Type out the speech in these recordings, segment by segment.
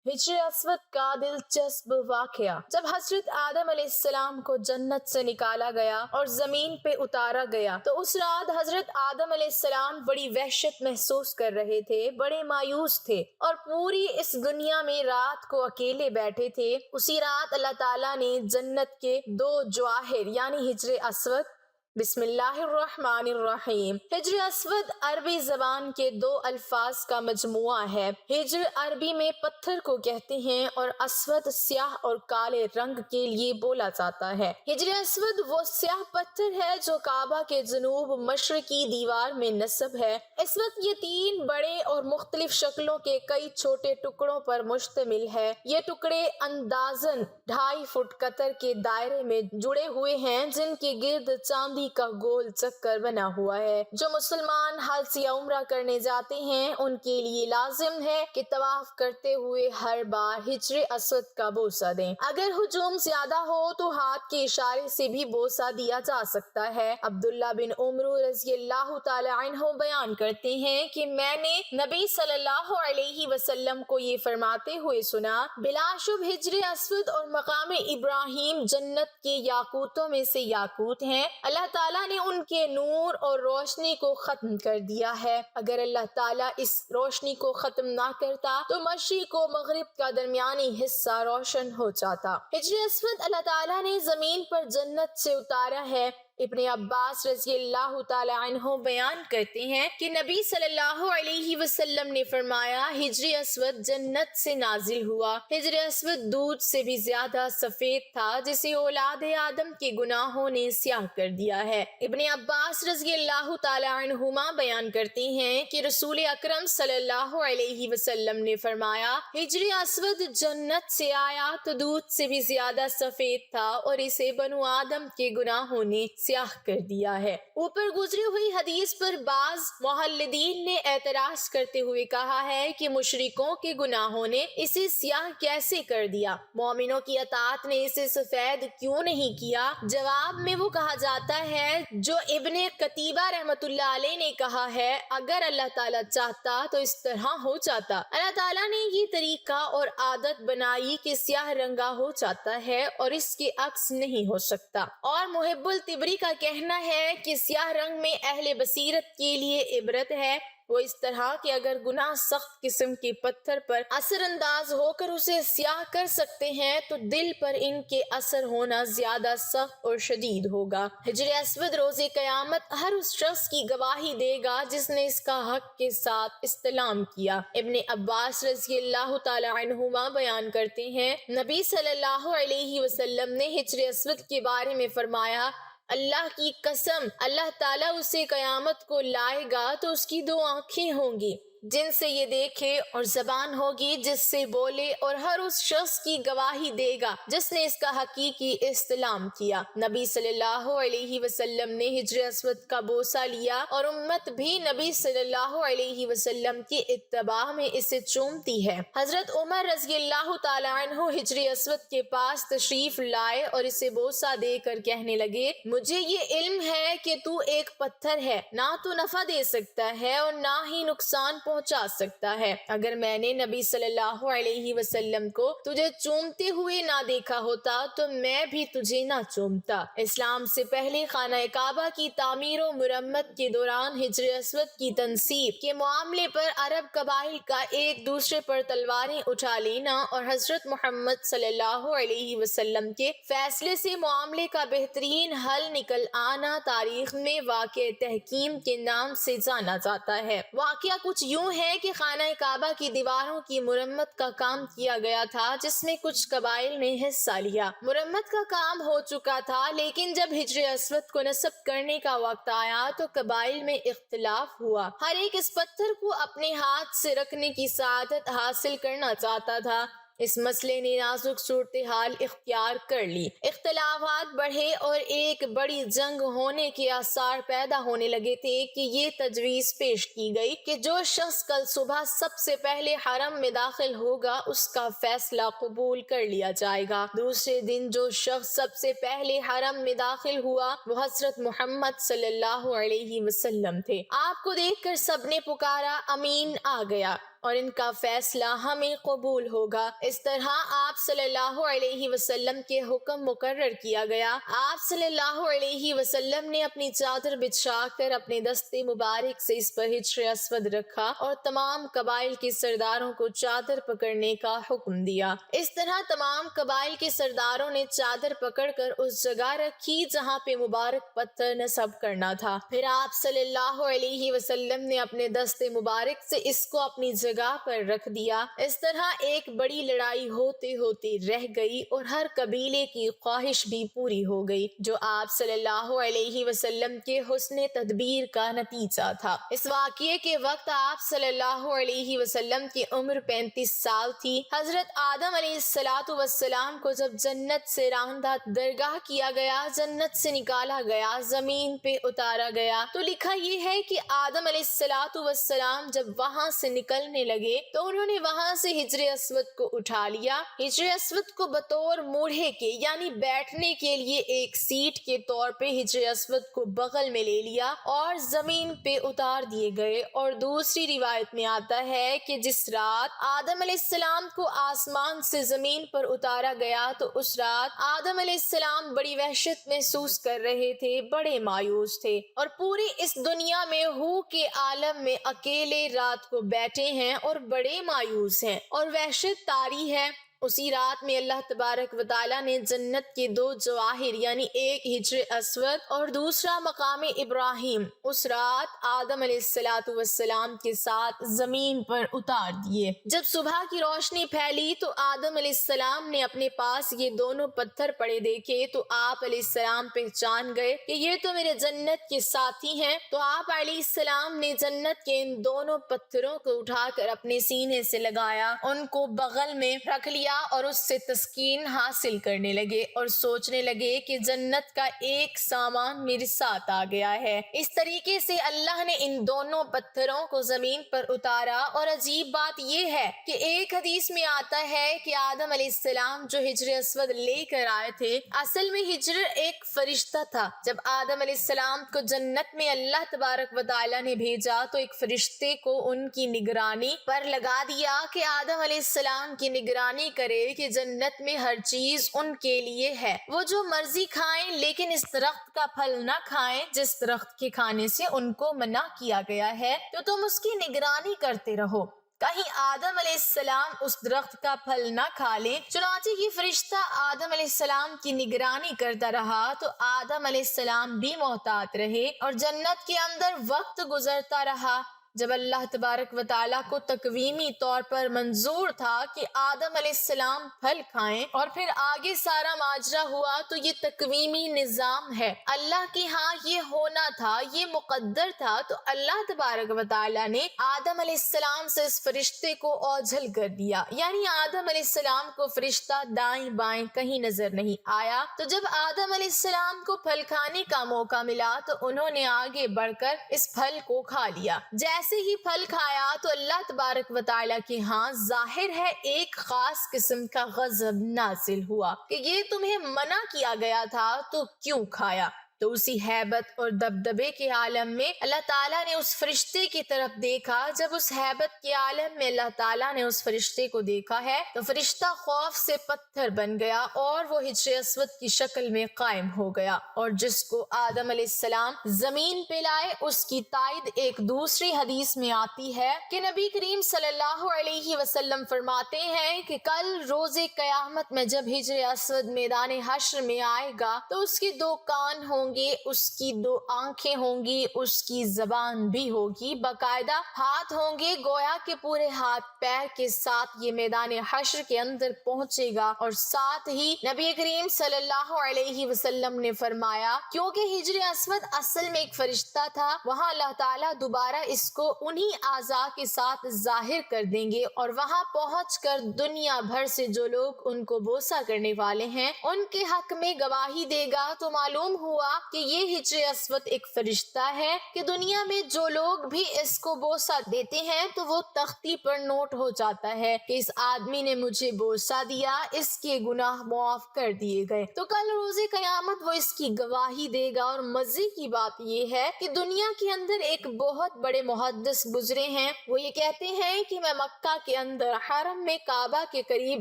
ہجر اسود کا دلچسپ واقعہ۔ جب حضرت آدم علیہ السلام کو جنت سے نکالا گیا اور زمین پہ اتارا گیا تو اس رات حضرت آدم علیہ السلام بڑی وحشت محسوس کر رہے تھے، بڑے مایوس تھے اور پوری اس دنیا میں رات کو اکیلے بیٹھے تھے۔ اسی رات اللہ تعالیٰ نے جنت کے دو جواہر یعنی ہجر اسود، بسم اللہ الرحمن الرحیم۔ ہجر اسود عربی زبان کے دو الفاظ کا مجموعہ ہے۔ ہجر عربی میں پتھر کو کہتے ہیں اور اسود سیاہ اور کالے رنگ کے لیے بولا جاتا ہے۔ ہجر اسود وہ سیاہ پتھر ہے جو کعبہ کے جنوب مشرقی دیوار میں نصب ہے۔ اس وقت یہ تین بڑے اور مختلف شکلوں کے کئی چھوٹے ٹکڑوں پر مشتمل ہے۔ یہ ٹکڑے اندازاً 2.5 فٹ قطر کے دائرے میں جڑے ہوئے ہیں جن کے گرد چاندی کا گول چکر بنا ہوا ہے۔ جو مسلمان حج یا عمرہ کرنے جاتے ہیں ان کے لیے لازم ہے کہ طواف کرتے ہوئے ہر بار ہجر اسود کا بوسہ دیں۔ اگر ہجوم زیادہ ہو تو ہاتھ کے اشارے سے بھی بوسہ دیا جا سکتا ہے۔ عبداللہ بن عمر رضی اللہ تعالی عنہ بیان کرتے ہیں کہ میں نے نبی صلی اللہ علیہ وسلم کو یہ فرماتے ہوئے سنا، بلا شبہ ہجر اسود اور مقام ابراہیم جنت کے یاقوتوں میں سے یاقوت ہیں۔ اللہ تعالیٰ نے ان کے نور اور روشنی کو ختم کر دیا ہے۔ اگر اللہ تعالیٰ اس روشنی کو ختم نہ کرتا تو مشرق و مغرب کا درمیانی حصہ روشن ہو جاتا۔ ہجر اسود اللہ تعالیٰ نے زمین پر جنت سے اتارا ہے۔ ابن عباس رضی اللہ تعالی عنہ بیان کرتے ہیں کہ نبی صلی اللہ علیہ وسلم نے فرمایا، ہجر اسود جنت سے نازل ہوا۔ ہجر اسود دودھ سے بھی زیادہ سفید تھا جسے اولاد آدم کے گناہوں نے سیاہ کر دیا ہے۔ ابن عباس رضی اللہ تعالی عنہما بیان کرتے ہیں کہ رسول اکرم صلی اللہ علیہ وسلم نے فرمایا، ہجر اسود جنت سے آیا تو دودھ سے بھی زیادہ سفید تھا اور اسے بنو آدم کے گناہوں نے سیاہ کر دیا ہے۔ اوپر گزری ہوئی حدیث پر بعض محلدین نے اعتراض کرتے ہوئے کہا ہے کہ مشرکوں کے گناہوں نے اسے سیاہ کیسے کر دیا؟ مومنوں کی اطاعت نے اسے سفید کیوں نہیں کیا؟ جواب میں وہ کہا جاتا ہے جو ابن قتیبہ رحمۃ اللہ علیہ نے کہا ہے، اگر اللہ تعالیٰ چاہتا تو اس طرح ہو جاتا۔ اللہ تعالیٰ نے یہ طریقہ اور عادت بنائی کہ سیاہ رنگا ہو جاتا ہے اور اس کے عکس نہیں ہو سکتا۔ اور محب الطبری کا کہنا ہے کہ سیاہ رنگ میں اہل بصیرت کے لیے عبرت ہے، وہ اس طرح کہ اگر گناہ سخت قسم کے پتھر پر اثر انداز ہو کر اسے سیاہ کر سکتے ہیں تو دل پر ان کے اثر ہونا زیادہ سخت اور شدید ہوگا۔ ہجر اسود روز قیامت ہر اس شخص کی گواہی دے گا جس نے اس کا حق کے ساتھ استلام کیا۔ ابن عباس رضی اللہ تعالی عنہما بیان کرتے ہیں، نبی صلی اللہ علیہ وسلم نے ہجر اسود کے بارے میں فرمایا، اللہ کی قسم اللہ تعالیٰ اسے قیامت کو لائے گا تو اس کی 2 آنکھیں ہوں گی جن سے یہ دیکھے اور زبان ہوگی جس سے بولے اور ہر اس شخص کی گواہی دے گا جس نے اس کا حقیقی استلام کیا۔ نبی صلی اللہ علیہ وسلم نے ہجر اسود کا بوسہ لیا اور امت بھی نبی صلی اللہ علیہ وسلم کی اتباع میں اسے چومتی ہے۔ حضرت عمر رضی اللہ تعالی عنہ ہجر اسود کے پاس تشریف لائے اور اسے بوسہ دے کر کہنے لگے، مجھے یہ علم ہے کہ تو ایک پتھر ہے، نہ تو نفع دے سکتا ہے اور نہ ہی نقصان پہنچا سکتا ہے۔ اگر میں نے نبی صلی اللہ علیہ وسلم کو تجھے چومتے ہوئے نہ دیکھا ہوتا تو میں بھی تجھے نہ چومتا۔ اسلام سے پہلے خانہ کعبہ کی تعمیر و مرمت کے دوران ہجر اسود کی تنصیب کے معاملے پر عرب قبائل کا ایک دوسرے پر تلواریں اٹھا لینا اور حضرت محمد صلی اللہ علیہ وسلم کے فیصلے سے معاملے کا بہترین حل نکل آنا تاریخ میں واقع تحکیم کے نام سے جانا جاتا ہے۔ واقعہ کچھ یوں ہے کہ خانہ کعبہ کی دیواروں کی مرمت کا کام کیا گیا تھا جس میں کچھ قبائل نے حصہ لیا۔ مرمت کا کام ہو چکا تھا لیکن جب ہجر اسود کو نصب کرنے کا وقت آیا تو قبائل میں اختلاف ہوا۔ ہر ایک اس پتھر کو اپنے ہاتھ سے رکھنے کی سعادت حاصل کرنا چاہتا تھا۔ اس مسئلے نے نازک صورتحال اختیار کر لی، اختلافات بڑھے اور ایک بڑی جنگ ہونے کے آثار پیدا ہونے لگے تھے کہ یہ تجویز پیش کی گئی کہ جو شخص کل صبح سب سے پہلے حرم میں داخل ہوگا اس کا فیصلہ قبول کر لیا جائے گا۔ دوسرے دن جو شخص سب سے پہلے حرم میں داخل ہوا وہ حضرت محمد صلی اللہ علیہ وسلم تھے۔ آپ کو دیکھ کر سب نے پکارا، امین آ گیا، اور ان کا فیصلہ ہمیں قبول ہوگا۔ اس طرح آپ صلی اللہ علیہ وسلم کے حکم مقرر کیا گیا۔ آپ صلی اللہ علیہ وسلم نے اپنی چادر بچھا کر اپنے دست مبارک سے اس پر حجر اسود رکھا اور تمام قبائل کے سرداروں کو چادر پکڑنے کا حکم دیا۔ اس طرح تمام قبائل کے سرداروں نے چادر پکڑ کر اس جگہ رکھی جہاں پہ مبارک پتھر نصب کرنا تھا۔ پھر آپ صلی اللہ علیہ وسلم نے اپنے دست مبارک سے اس کو اپنی جگہ پر رکھ دیا۔ اس طرح ایک بڑی لڑائی ہوتے ہوتے رہ گئی اور ہر قبیلے کی خواہش بھی پوری ہو گئی، جو آپ صلی اللہ علیہ وسلم کے حسن تدبیر کا نتیجہ تھا۔ اس واقعے کے وقت آپ صلی اللہ علیہ وسلم کی عمر 35 سال تھی۔ حضرت آدم علیہ السلام کو جب جنت سے راندہ درگاہ کیا گیا، جنت سے نکالا گیا، زمین پہ اتارا گیا، تو لکھا یہ ہے کہ آدم علیہ السلام جب وہاں سے نکلنے لگے تو انہوں نے وہاں سے حجر اسود کو اٹھا لیا۔ حجر اسود کو بطور موڑھے کے یعنی بیٹھنے کے لیے ایک سیٹ کے طور پہ حجر اسود کو بغل میں لے لیا اور زمین پہ اتار دیے گئے۔ اور دوسری روایت میں آتا ہے کہ جس رات آدم علیہ السلام کو آسمان سے زمین پر اتارا گیا تو اس رات آدم علیہ السلام بڑی وحشت محسوس کر رہے تھے، بڑے مایوس تھے، اور پوری اس دنیا میں ہو کے عالم میں اکیلے رات کو بیٹھے ہیں اور بڑے مایوس ہیں اور وحشت طاری ہے۔ اسی رات میں اللہ تبارک و تعالیٰ نے جنت کے 2 جواہر یعنی ایک حجر اسود اور دوسرا مقام ابراہیم اس رات آدم علیہ السلام کے ساتھ زمین پر اتار دیے۔ جب صبح کی روشنی پھیلی تو آدم علیہ السلام نے اپنے پاس یہ دونوں پتھر پڑے دیکھے تو آپ علیہ السلام پہچان گئے کہ یہ تو میرے جنت کے ساتھی ہیں۔ تو آپ علیہ السلام نے جنت کے ان دونوں پتھروں کو اٹھا کر اپنے سینے سے لگایا، ان کو بغل میں رکھ لیا اور اس سے تسکین حاصل کرنے لگے اور سوچنے لگے کہ جنت کا ایک سامان میرے ساتھ آ گیا ہے۔ اس طریقے سے اللہ نے ان دونوں پتھروں کو زمین پر اتارا۔ اور عجیب بات یہ ہے کہ ایک حدیث میں آتا ہے کہ آدم علیہ السلام جو حجر اسود لے کر آئے تھے، اصل میں ہجر ایک فرشتہ تھا۔ جب آدم علیہ السلام کو جنت میں اللہ تبارک و تعالیٰ نے بھیجا تو ایک فرشتے کو ان کی نگرانی پر لگا دیا کہ آدم علیہ السلام کی نگرانی کرے کہ جنت میں ہر چیز ان کے لیے ہے، وہ جو مرضی کھائیں لیکن اس درخت کا پھل نہ کھائیں جس درخت کے کھانے سے ان کو منع کیا گیا ہے، تو تم اس کی نگرانی کرتے رہو، کہیں آدم علیہ السلام اس درخت کا پھل نہ کھا لیں۔ چنانچہ یہ فرشتہ آدم علیہ السلام کی نگرانی کرتا رہا تو آدم علیہ السلام بھی محتاط رہے اور جنت کے اندر وقت گزرتا رہا۔ جب اللہ تبارک و تعالیٰ کو تکوینی طور پر منظور تھا کہ آدم علیہ السلام پھل کھائیں اور پھر آگے سارا ماجرا ہوا تو یہ تکوینی نظام ہے، اللہ کے ہاں یہ ہونا تھا، یہ مقدر تھا۔ تو اللہ تبارک و تعالیٰ نے آدم علیہ السلام سے اس فرشتے کو اوجھل کر دیا، یعنی آدم علیہ السلام کو فرشتہ دائیں بائیں کہیں نظر نہیں آیا۔ تو جب آدم علیہ السلام کو پھل کھانے کا موقع ملا تو انہوں نے آگے بڑھ کر اس پھل کو کھا لیا۔ جیسے ہی پھل کھایا تو اللہ تبارک و تعالیٰ کے ہاں ظاہر ہے ایک خاص قسم کا غضب نازل ہوا کہ یہ تمہیں منع کیا گیا تھا تو کیوں کھایا۔ تو اسی ہیبت اور دبدبے کے عالم میں اللہ تعالیٰ نے اس فرشتے کی طرف دیکھا۔ جب اس ہیبت کے عالم میں اللہ تعالیٰ نے اس فرشتے کو دیکھا ہے تو فرشتہ خوف سے پتھر بن گیا اور وہ حجر اسود کی شکل میں قائم ہو گیا، اور جس کو آدم علیہ السلام زمین پہ لائے اس کی تائید ایک دوسری حدیث میں آتی ہے کہ نبی کریم صلی اللہ علیہ وسلم فرماتے ہیں کہ کل روز قیامت میں جب حجر اسود میدان حشر میں آئے گا تو اس کے 2 کان ہوں گے، اس کی 2 آنکھیں ہوں گی، اس کی زبان بھی ہوگی، باقاعدہ ہاتھ ہوں گے، گویا کہ پورے ہاتھ پیر کے ساتھ یہ میدان حشر کے اندر پہنچے گا۔ اور ساتھ ہی نبی کریم صلی اللہ علیہ وسلم نے فرمایا کیونکہ حجر اسود اصل میں ایک فرشتہ تھا، وہاں اللہ تعالیٰ دوبارہ اس کو انہی اعضاء کے ساتھ ظاہر کر دیں گے اور وہاں پہنچ کر دنیا بھر سے جو لوگ ان کو بوسہ کرنے والے ہیں ان کے حق میں گواہی دے گا۔ تو معلوم ہوا کہ یہ حجر اسود ایک فرشتہ ہے کہ دنیا میں جو لوگ بھی اس کو بوسہ دیتے ہیں تو وہ تختی پر نوٹ ہو جاتا ہے کہ اس آدمی نے مجھے بوسہ دیا، اس کے گناہ معاف کر دیے گئے۔ تو کل روز قیامت وہ اس کی گواہی دے گا۔ اور مزے کی بات یہ ہے کہ دنیا کے اندر ایک بہت بڑے محدث گزرے ہیں، وہ یہ کہتے ہیں کہ میں مکہ کے اندر حرم میں کعبہ کے قریب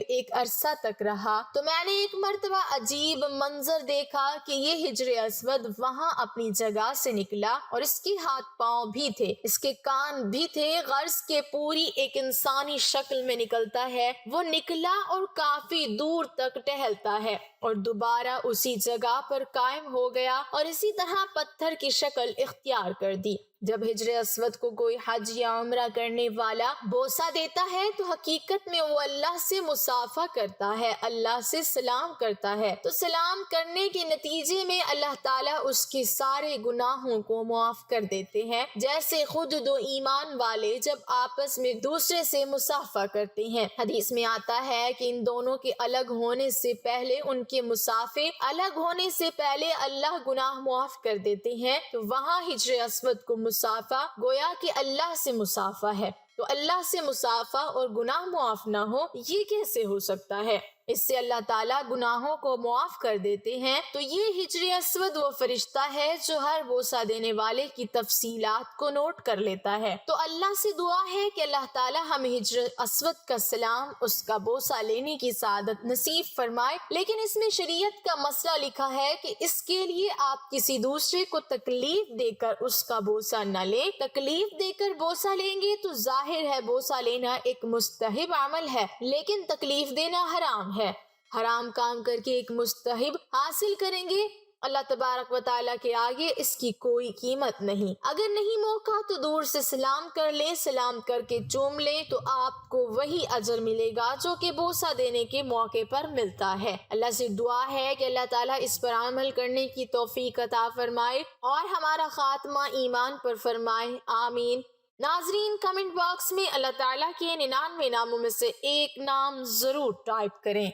ایک عرصہ تک رہا تو میں نے ایک مرتبہ عجیب منظر دیکھا کہ یہ حجر اسود وہاں اپنی جگہ سے نکلا اور اس کے ہاتھ پاؤں بھی تھے، اس کے کان بھی تھے، غرض کے پوری ایک انسانی شکل میں نکلتا ہے۔ وہ نکلا اور کافی دور تک ٹہلتا ہے اور دوبارہ اسی جگہ پر قائم ہو گیا اور اسی طرح پتھر کی شکل اختیار کر دی۔ جب حجر اسود کو کوئی حج یا عمرہ کرنے والا بوسہ دیتا ہے تو حقیقت میں وہ اللہ سے مصافحہ کرتا ہے، اللہ سے سلام کرتا ہے، تو سلام کرنے کے نتیجے میں اللہ تعالیٰ اس کے سارے گناہوں کو معاف کر دیتے ہیں، جیسے خود دو ایمان والے جب آپس میں دوسرے سے مصافحہ کرتے ہیں۔ حدیث میں آتا ہے کہ ان دونوں کے الگ ہونے سے پہلے، ان کے مصافحے الگ ہونے سے پہلے اللہ گناہ معاف کر دیتے ہیں، تو وہاں حجر اسود کو مصافحہ گویا کہ اللہ سے مصافحہ ہے۔ تو اللہ سے مصافحہ اور گناہ معاف نہ ہو، یہ کیسے ہو سکتا ہے؟ اس سے اللہ تعالیٰ گناہوں کو معاف کر دیتے ہیں۔ تو یہ حجر اسود وہ فرشتہ ہے جو ہر بوسہ دینے والے کی تفصیلات کو نوٹ کر لیتا ہے۔ تو اللہ سے دعا ہے کہ اللہ تعالیٰ ہمیں حجر اسود کا سلام، اس کا بوسہ لینے کی سعادت نصیب فرمائے۔ لیکن اس میں شریعت کا مسئلہ لکھا ہے کہ اس کے لیے آپ کسی دوسرے کو تکلیف دے کر اس کا بوسہ نہ لیں۔ تکلیف دے کر بوسہ لیں گے تو ظاہر ہے بوسہ لینا ایک مستحب عمل ہے، لیکن تکلیف دینا حرام ہے۔ حرام کام کر کے ایک مستحب حاصل کریں گے، اللہ تبارک و تعالیٰ کے آگے اس کی کوئی قیمت نہیں۔ اگر نہیں موقع تو دور سے سلام کر لیں، سلام کر کے چوم لیں تو آپ کو وہی اجر ملے گا جو کہ بوسہ دینے کے موقع پر ملتا ہے۔ اللہ سے دعا ہے کہ اللہ تعالیٰ اس پر عمل کرنے کی توفیق عطا فرمائے اور ہمارا خاتمہ ایمان پر فرمائے، آمین۔ ناظرین، کمنٹ باکس میں اللہ تعالیٰ کے 99 ناموں میں سے ایک نام ضرور ٹائپ کریں۔